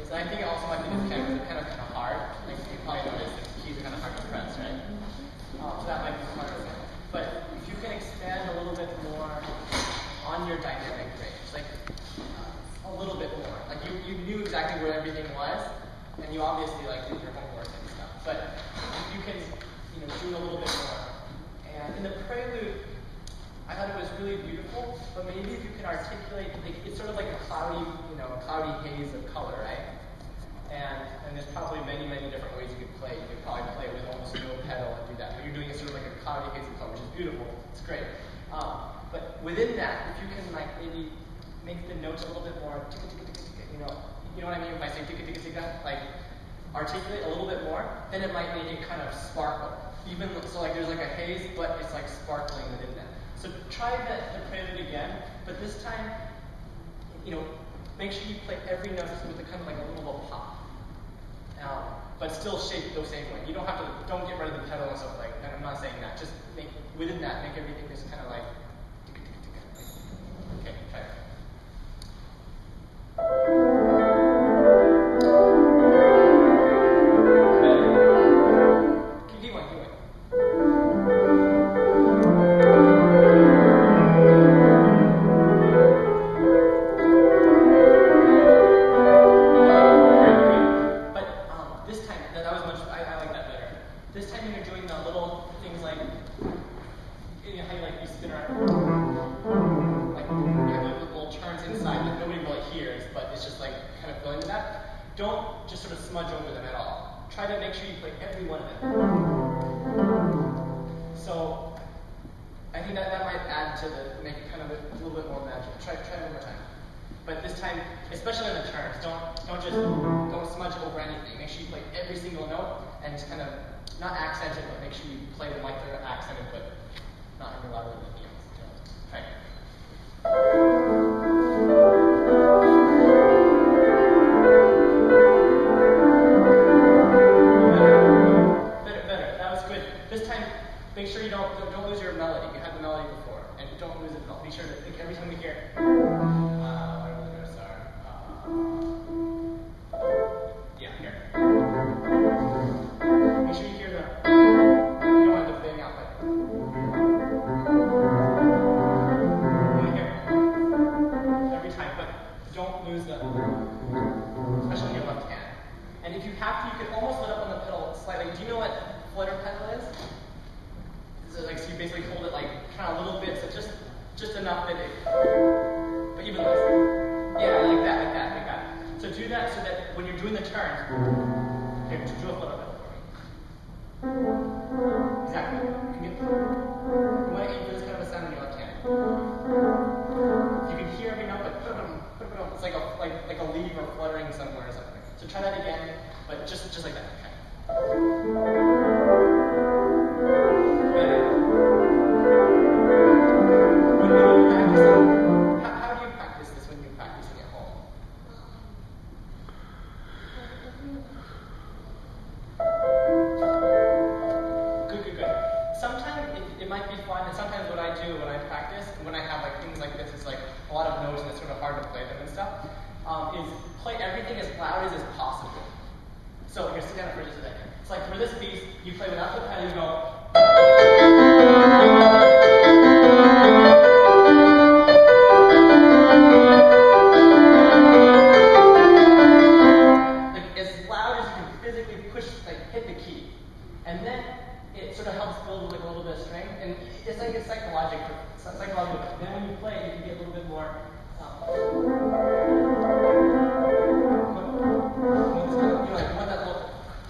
is I think it also might be this kind of hard. Like you probably noticed the keys are kind of hard to press, right? So that might be part of it. But if you can expand a little bit more on your dynamic range, like a little bit more. Like you knew exactly where everything was, and you obviously like did your homework and stuff. But if you can, do a little bit more. And in the Prelude, I thought it was really beautiful, but maybe if you could articulate, it's sort of like a cloudy haze of color, right? And there's probably many, many different ways you could play. You could probably play it with almost no pedal and do that. But you're doing it sort of like a cloudy haze of color, which is beautiful. It's great. But within that, if you can maybe make the notes a little bit more, you know what I mean if I say ticka ticka ticka, like articulate a little bit more, then it might make it kind of sparkle. Even so, like there's like a haze, but it's like sparkling within that. So try the Prelude again, but this time, make sure you play every note with a kind of like a little pop. But still shape the same way. You don't get rid of the pedal and stuff like that. I'm not saying that. Just within that, make everything just kind of like, okay, try it. Keep going. Don't just sort of smudge over them at all. Try to make sure you play every one of them. So I think that might add to make it kind of a little bit more magical. Try it one more time. But this time, especially on the turns, don't smudge over anything. Make sure you play every single note and just kind of not accent it, but make sure you play them like they're accented, but not in the louder than the Try it. Make sure you don't lose your melody. You had the melody before, and don't lose it at all. Be sure to think every time we hear whatever the notes are. Here. Make sure you hear you don't want to bang out like that. You hear every time, but don't lose the, especially in your left hand. And if you have to, you can almost let up on the pedal slightly. Do you know what flutter pedal is? So you basically hold it like kind of a little bit, so just enough that it, but even less. Yeah, like that. So do that so that when you're doing the turn, here, do a flutter pedal for me. Exactly. You want to aim for this kind of a sound in your left hand. You can hear every note, but it's like a leaf or fluttering somewhere or something. So try that again, but just like that. Okay. How do you practice this when you're practicing at home? Good. Sometimes it might be fun, and sometimes what I do when I practice, when I have things like this, it's like a lot of notes and it's sort of hard to play them and stuff, is play everything as loud as possible. So here, sit down for just a second. It's like for this piece, you play without the pedal, you go. And then it sort of helps build a little bit of strength, and it's like it's psychological. Then when you play, you can get a little bit more. You want that little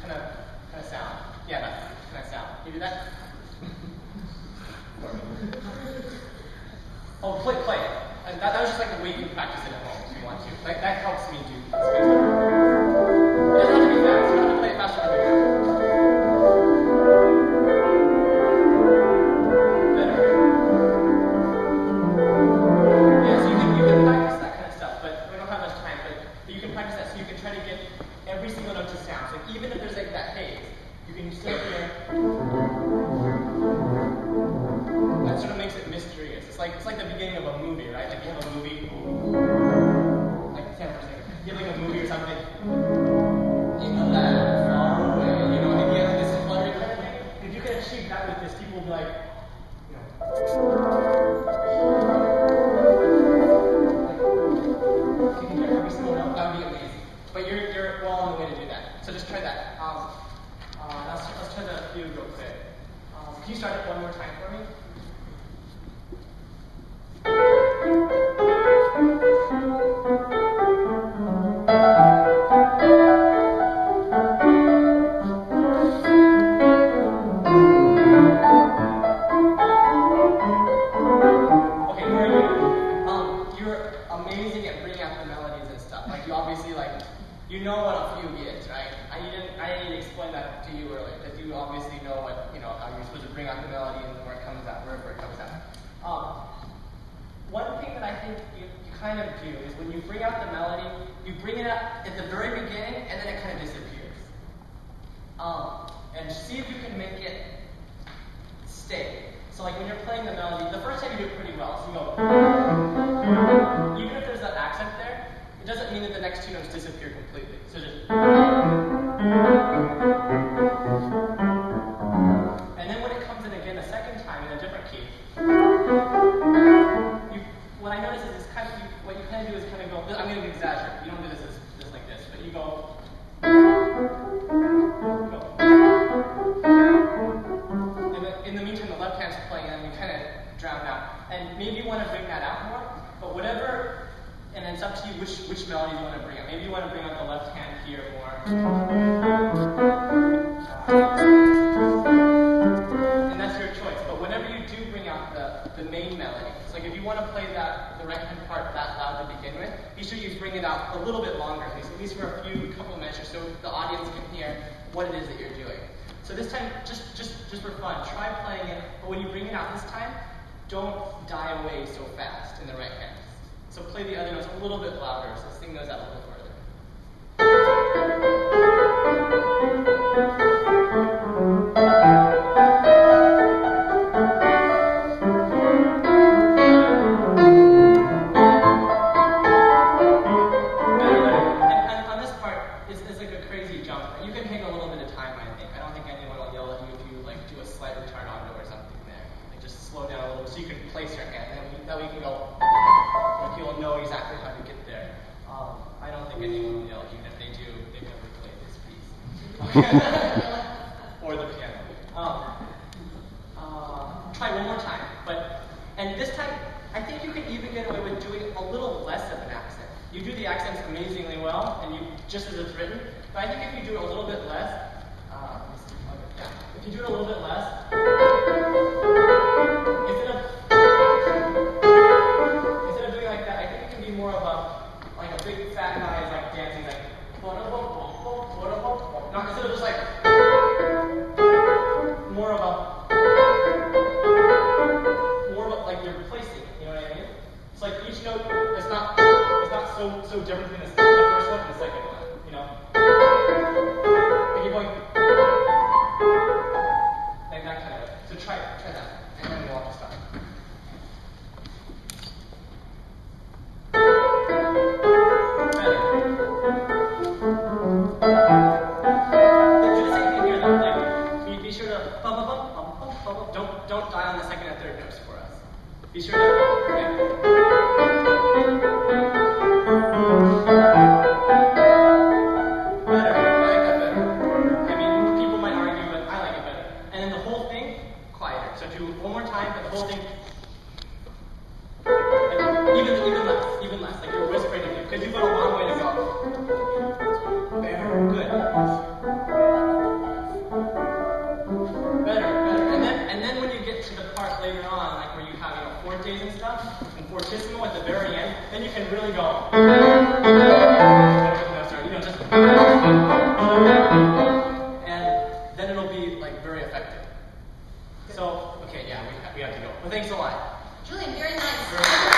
kind of sound. Yeah, that kind of sound. Can you do that? Oh, play. And that was just like the way you practice it at home if you want to. Like that helps me do. It doesn't have to be fast. You don't have to play it faster than you. Even if there's like that haze, you can still hear. That sort of makes it mysterious. It's like the beginning of a movie, right? Like you have a movie, like 10%. You have like a movie or something in the lab, far away, you know, maybe like this fluttery kind of thing. If you can achieve that with this, people will be like, you know, if you can hear every single note, that would be amazing. But you're well on the way to do that. So just try that. Let's try the fugue real quick. Can you start it one more time for me? You know what a fugue is, right? I didn't explain that to you earlier. That you obviously know what, you know, how you're supposed to bring out the melody and where it comes out, wherever it comes out. One thing that I think you kind of do is when you bring out the melody, you bring it up at the very beginning and then it kind of disappears. And see if you can make it stay. So like when you're playing the melody, the first time you do it pretty well. So you go, even if there's that accent there, it doesn't mean that the next two notes disappear completely. So just, and then when it comes in again a second time in a different key, what I notice is kind of what you kind of do is kind of go. I'm going to exaggerate. You don't do this just like this, but you go. And in the meantime, the left hand's playing, and you kind of drown out. And maybe you want to bring that out more, but whatever. And it's up to you which melody you want to bring out. Maybe you want to bring out the left hand here more. And that's your choice. But whenever you do bring out the main melody, it's like if you want to play the right hand part that loud to begin with, be sure you bring it out a little bit longer, at least for a couple of measures, so the audience can hear what it is that you're doing. So this time, just for fun, try playing it, but when you bring it out this time, don't die away so fast in the right hand. So play the other notes a little bit louder, so sing those out a little further. And on this part, it's like a crazy jump. You can take a little bit of time, I think. I don't think anyone will yell at you if you like do a slight retardando or something there. Like just slow down a little bit so you can place your hand, and that way you can go. You'll know exactly how to get there. I don't think anyone will yell, even if they do, they've never played this piece. Or the piano. Try one more time. And this time, I think you can even get away with doing a little less of an accent. You do the accents amazingly well, and just as it's written, but I think if you do it a little bit less, if you do it a little bit less, instead of doing like that, I think it can be more of a big fat guy is like dancing like not instead of just like more of like you're replacing, you know what I mean? It's like each note is not so different between the first one and the second one, you know? Like you're going like that kind of way. So try that, and then we'll have to stop. Don't die on the second and third notes for us. Be sure to. Yeah. Better. I like that better. I mean, people might argue, but I like it better. And then the whole thing, quieter. So do one more time, but the whole thing. Even less. Like you're whispering to me, because you've got a long way to go. Better. Good. Later on, like where you have, fortes and stuff, and fortissimo at the very end, then you can really go. And then it'll be like very effective. So, okay, yeah, we have to go. Well, thanks a lot. Julian, very nice.